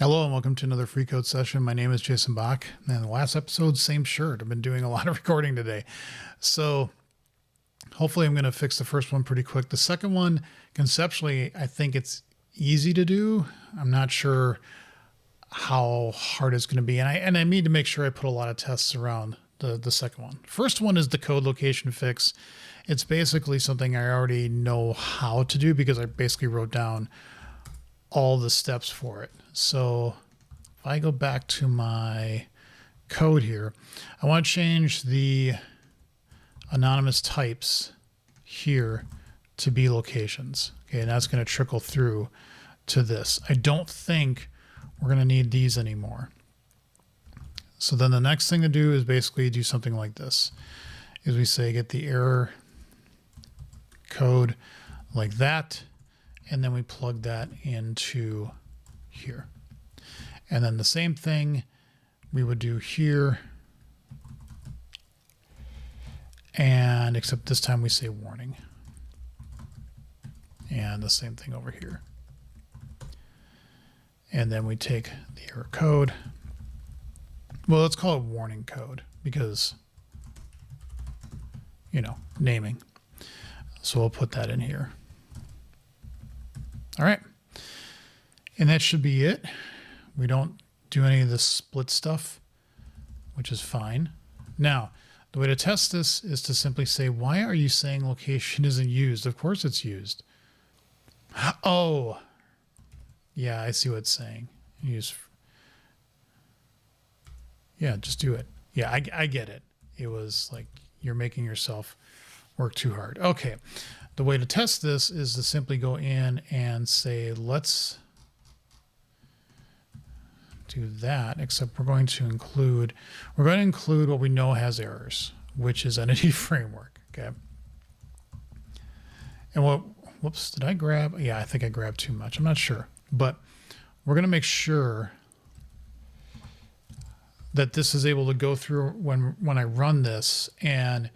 Hello and welcome to another free code session. My name is Jason Bach, and the last episode, same shirt. I've been doing a lot of recording today. So hopefully I'm going to fix the first one pretty quick. The second one, conceptually, I think it's easy to do. I'm not sure how hard it's going to be. And I need to make sure I put a lot of tests around the second one. First one is the code location fix. It's basically something I already know how to do because I basically wrote down all the steps for it. So if I go back to my code here, I want to change the anonymous types here to be locations. Okay, and that's going to trickle through to this. I don't think we're going to need these anymore. So then the next thing to do is basically do something like this. Is we say get the error code like that, and then we plug that into here. And then the same thing we would do here, and except this time we say warning. And the same thing over here. And then we take the error code. Well, let's call it warning code because, you know, naming. So we'll put that in here. All right. And that should be it. We don't do any of this split stuff, which is fine. Now, the way to test this is to simply say, why are you saying location isn't used? Of course it's used. Oh, yeah, I see what it's saying. Yeah, just do it. Yeah, I get it. It was like you're making yourself work too hard. Okay. The way to test this is to simply go in and say, let's do that, except we're going to include what we know has errors, which is entity framework. Okay. And whoops, did I grab? Yeah, I think I grabbed too much. I'm not sure, but we're going to make sure that this is able to go through when I run this and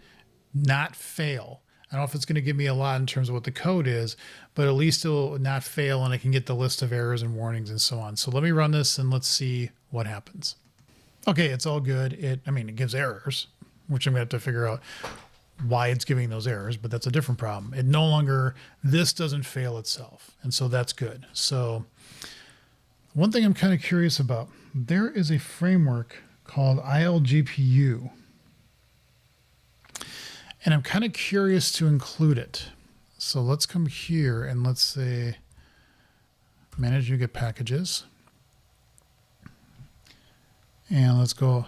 not fail. I don't know if it's going to give me a lot in terms of what the code is, but at least it will not fail and I can get the list of errors and warnings and so on. So let me run this and let's see what happens. Okay, it's all good. It gives errors, which I'm going to have to figure out why it's giving those errors, but that's a different problem. This doesn't fail itself. And so that's good. So one thing I'm kind of curious about, there is a framework called ILGPU. And I'm kind of curious to include it. So let's come here and let's say manage NuGet packages. And let's go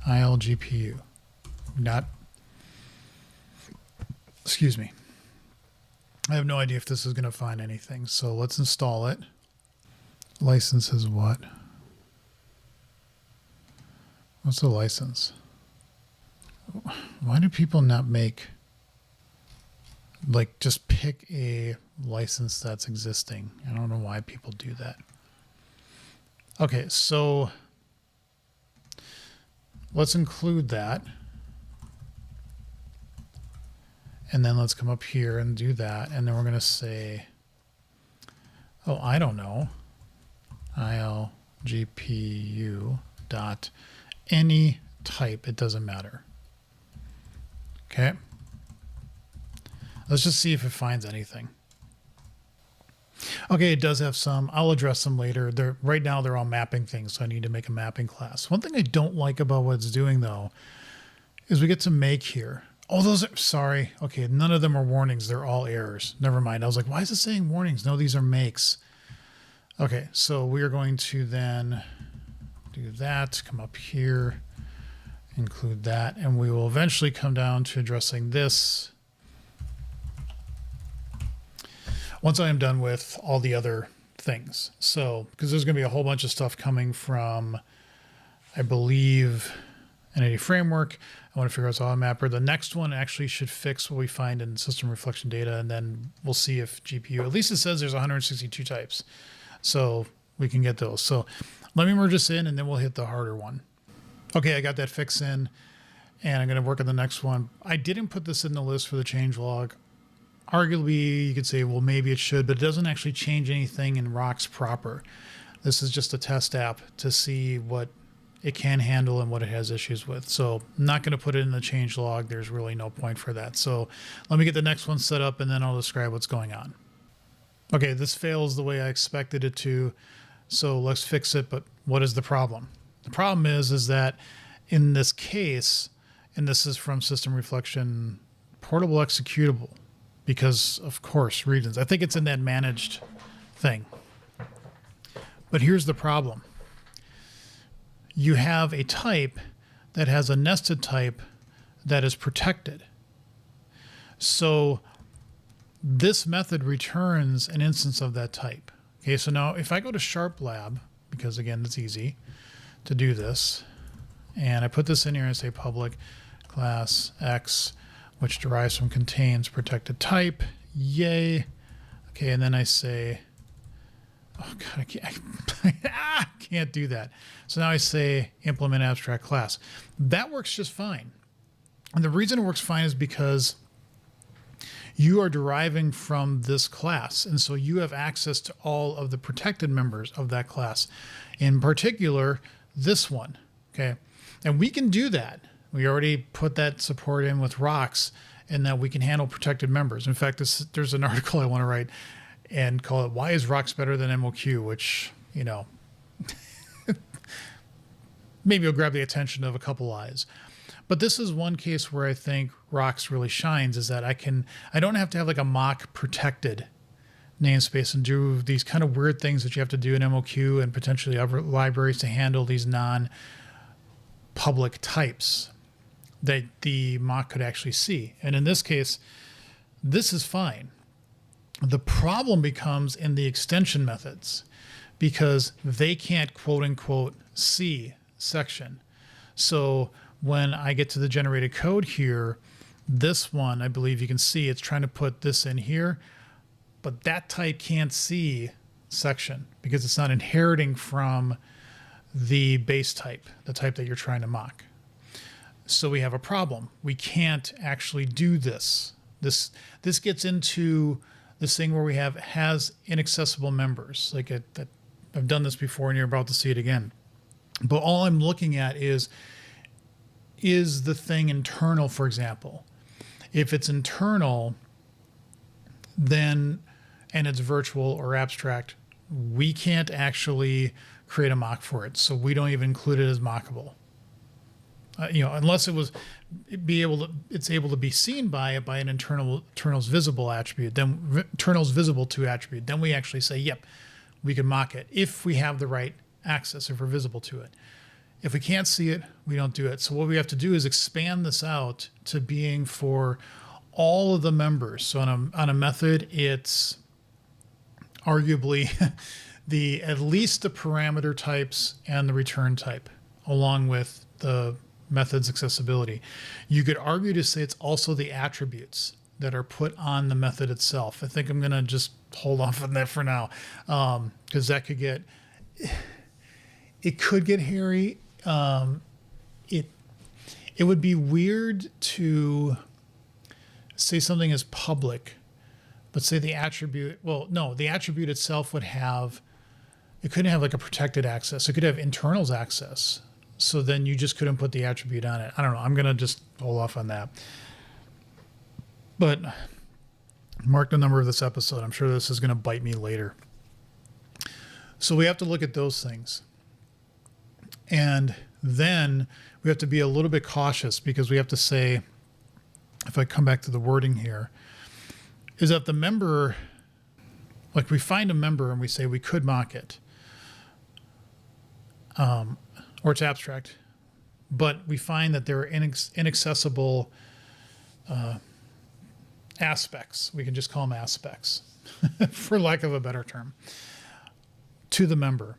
ILGPU. Excuse me. I have no idea if this is going to find anything. So let's install it. License is what? What's the license? Why do people not just pick a license that's existing? I don't know why people do that. Okay, so let's include that. And then let's come up here and do that. And then we're going to say, oh, I don't know, ILGPU dot any type, it doesn't matter. Okay. Let's just see if it finds anything. Okay, it does have some. I'll address them later. Right now they're all mapping things, so I need to make a mapping class. One thing I don't like about what it's doing though is we get to make here. Oh, those are, sorry. Okay, none of them are warnings. They're all errors. Never mind. I was like, why is it saying warnings? No, these are makes. Okay, so we are going to then do that, come up here, include that, and we will eventually come down to addressing this once I am done with all the other things. So, because there's going to be a whole bunch of stuff coming from, I believe, Entity Framework. I want to figure out auto mapper. The next one actually should fix what we find in system reflection data, and then we'll see if GPU, at least it says there's 162 types. So we can get those. So let me merge this in and then we'll hit the harder one. Okay, I got that fix in and I'm going to work on the next one. I didn't put this in the list for the changelog. arguably you could say, well, maybe it should, but it doesn't actually change anything in Rocks proper. This is just a test app to see what it can handle and what it has issues with. So I'm not going to put it in the change log. There's really no point for that. So let me get the next one set up and then I'll describe what's going on. Okay, this fails the way I expected it to. So let's fix it. But what is the problem? The problem is that in this case, and this is from System Reflection Portable Executable, because of course reasons. I think it's in that managed thing. But here's the problem. You have a type that has a nested type that is protected. So this method returns an instance of that type. Okay, so now if I go to Sharp Lab, because again, it's easy to do this, and I put this in here and say public class X, which derives from contains protected type, yay. Okay, and then I say, oh God, I can't do that. So now I say implement abstract class. That works just fine. And the reason it works fine is because you are deriving from this class. And so you have access to all of the protected members of that class. In particular, this one, okay? And we can do that. We already put that support in with Rocks and that we can handle protected members. In fact, there's an article I want to write and call it, Why is Rocks Better Than MOQ? Which, you know, maybe will grab the attention of a couple eyes. But this is one case where I think Rocks really shines, is that I don't have to have like a mock protected namespace and do these kind of weird things that you have to do in MOQ and potentially other libraries to handle these non-public types that the mock could actually see. And in this case, this is fine. The problem becomes in the extension methods because they can't quote unquote see section. So when I get to the generated code here, this one, I believe you can see it's trying to put this in here, but that type can't see section because it's not inheriting from the base type, the type that you're trying to mock. So we have a problem. We can't actually do this. This gets into this thing where we has inaccessible members. Like I've done this before and you're about to see it again. But all I'm looking at is the thing internal, for example? If it's internal, then, and it's virtual or abstract, we can't actually create a mock for it. So we don't even include it as mockable. Unless it's able to be seen by an internal's visible attribute, then internal's visible to attribute, then we actually say, yep, we can mock it if we have the right access, if we're visible to it. If we can't see it, we don't do it. So what we have to do is expand this out to being for all of the members. So on a method, it's arguably at least the parameter types and the return type, along with the method's accessibility. You could argue to say it's also the attributes that are put on the method itself. I think I'm going to just hold off on that for now, because that could get hairy. It would be weird to say something is public, but say the attribute, the attribute itself couldn't have like a protected access. It could have internals access. So then you just couldn't put the attribute on it. I don't know. I'm going to just hold off on that. But mark the number of this episode. I'm sure this is going to bite me later. So we have to look at those things. And then we have to be a little bit cautious because we have to say, if I come back to the wording here, is that the member, like we find a member and we say we could mock it, or it's abstract, but we find that there are inaccessible aspects. We can just call them aspects, for lack of a better term, to the member.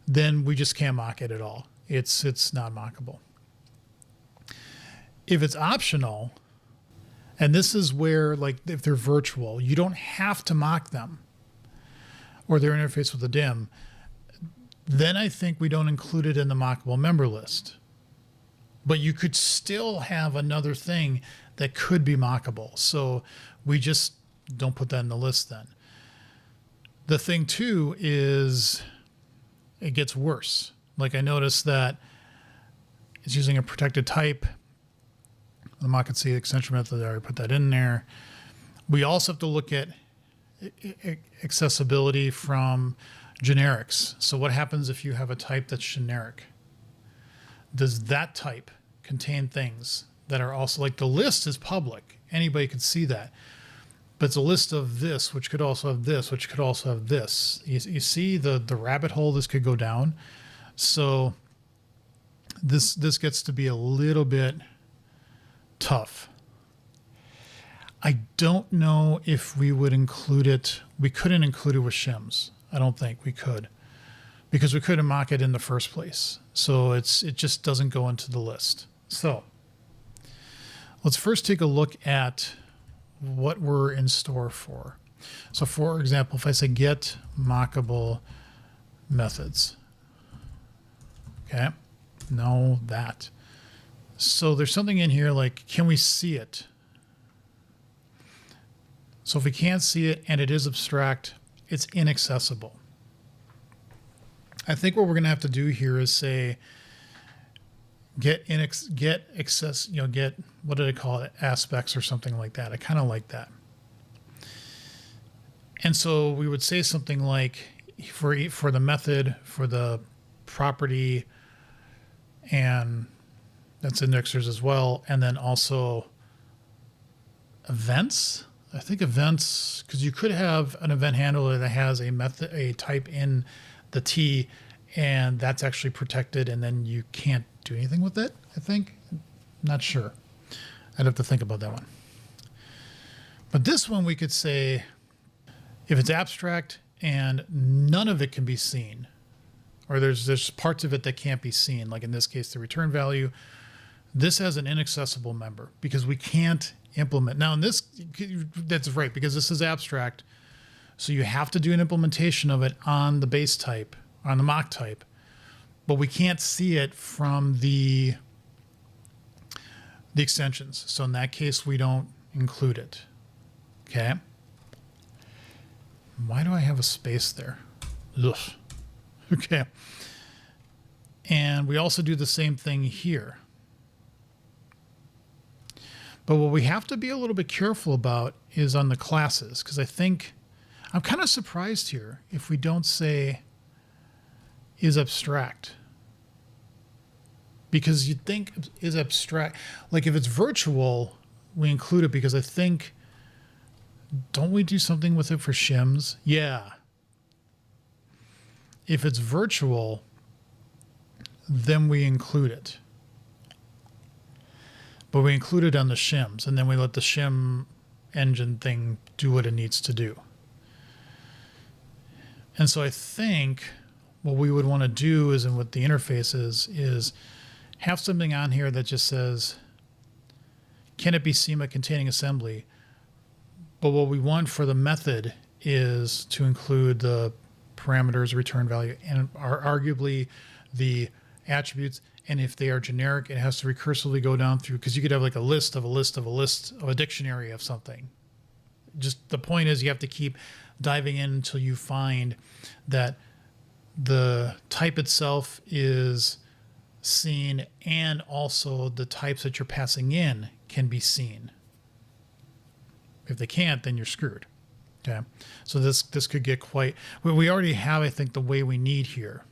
Then we just can't mock it at all. It's not mockable. If it's optional, and this is where, like, if they're virtual, you don't have to mock them, or their interface with the DIM, then I think we don't include it in the mockable member list. but you could still have another thing that could be mockable. So we just don't put that in the list then. The thing too is it gets worse. Like I noticed that it's using a protected type. The mock and see extension method, I already put that in there. We also have to look at accessibility from generics. So what happens if you have a type that's generic? Does that type contain things that are also, like the list is public. Anybody can see that. But it's a list of this, which could also have this, which could also have this. You see the rabbit hole this could go down. So this gets to be a little bit tough. I don't know if we would include it. We couldn't include it with shims. I don't think we could, because we couldn't mock it in the first place. So it just doesn't go into the list. So let's first take a look at what we're in store for. So for example, if I say get mockable methods, okay, no, that. So there's something in here like, can we see it? So if we can't see it and it is abstract, it's inaccessible. I think what we're going to have to do here is say get access, get, what did I call it? Aspects or something like that. I kind of like that. And so we would say something like for the method, for the property, and that's indexers as well. And then also events. I think events, because you could have an event handler that has a type in the T, and that's actually protected, and then you can't do anything with it, I think. Not sure. I'd have to think about that one. But this one we could say, if it's abstract and none of it can be seen, or there's parts of it that can't be seen, like in this case, the return value, this has an inaccessible member because we can't implement. Now in this, that's right, because this is abstract. So you have to do an implementation of it on the base type, on the mock type, but we can't see it from the extensions. So in that case, we don't include it. Okay. Why do I have a space there? Ugh. Okay. And we also do the same thing here. But what we have to be a little bit careful about is on the classes, because I think I'm kind of surprised here if we don't say is abstract. Because you'd think is abstract, like if it's virtual, we include it because I think, don't we do something with it for shims? Yeah. If it's virtual, then we include it. But we include it on the shims, and then we let the shim engine thing do what it needs to do. And so I think what we would want to do is, and what the interface is have something on here that just says, can it be SEMA containing assembly? But what we want for the method is to include the parameters, return value, and arguably the attributes. And if they are generic, it has to recursively go down through, because you could have like a list of a dictionary of something. Just the point is you have to keep diving in until you find that the type itself is seen and also the types that you're passing in can be seen. If they can't, then you're screwed. Okay. So this could get quite, we already have, I think, the way we need here,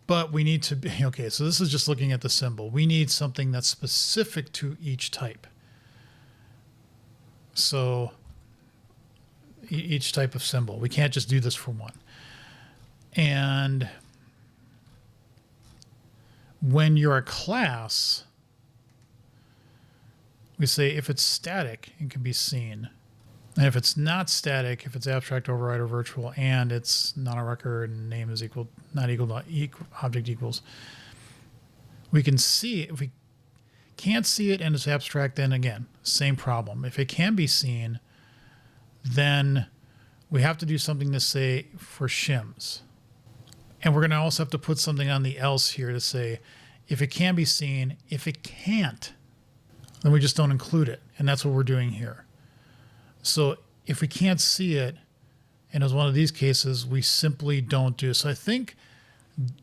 but we need to be, okay, so this is just looking at the symbol. We need something that's specific to each type. So each type of symbol, we can't just do this for one. And when you're a class, we say if it's static, it can be seen. And if it's not static, if it's abstract, override, or virtual, and it's not a record and name is not equal, object equals, we can see it. If we can't see it and it's abstract, then again, same problem. If it can be seen, then we have to do something to say for shims. And we're going to also have to put something on the else here to say, if it can be seen. If it can't, then we just don't include it. And that's what we're doing here. So if we can't see it, and as one of these cases, we simply don't do. So I think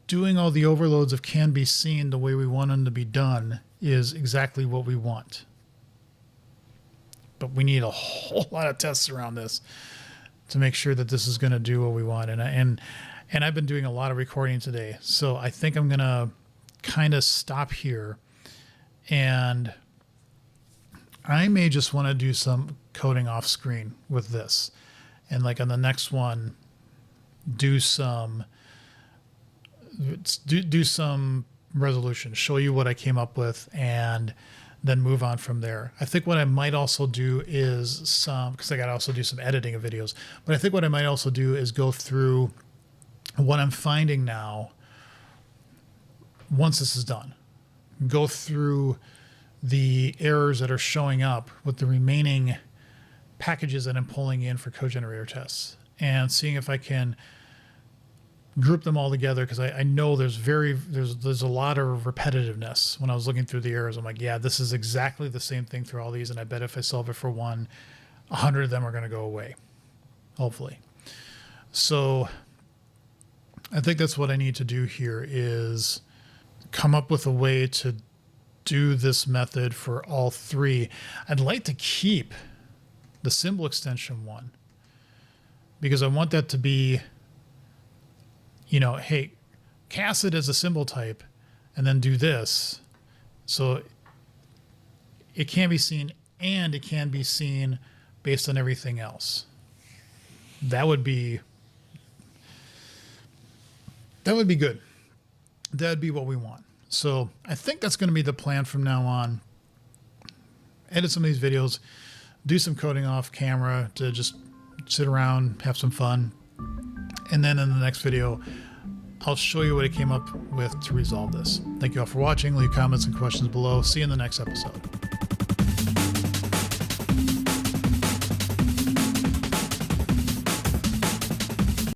doing all the overloads of can be seen the way we want them to be done is exactly what we want. But we need a whole lot of tests around this to make sure that this is going to do what we want. And I've been doing a lot of recording today, so I think I'm going to kind of stop here, and I may just want to do some coding off screen with this, and like on the next one, do some resolution, show you what I came up with, and then move on from there. I think what I might also do is because I got to also do some editing of videos, but I think what I might also do is go through what I'm finding now once this is done. Go through the errors that are showing up with the remaining packages that I'm pulling in for code generator tests, and seeing if I can group them all together, because I know there's a lot of repetitiveness. When I was looking through the errors, I'm like, yeah, this is exactly the same thing through all these, and I bet if I solve it for one, 100 of them are going to go away, hopefully. So I think that's what I need to do here, is come up with a way to do this method for all three. I'd like to keep the symbol extension one, because I want that to be, hey, cast it as a symbol type and then do this. So it can be seen, and it can be seen based on everything else. That would be good. That'd be what we want. So I think that's going to be the plan from now on. Edit some of these videos, do some coding off camera to just sit around, have some fun. And then in the next video, I'll show you what I came up with to resolve this. Thank you all for watching. Leave comments and questions below. See you in the next episode.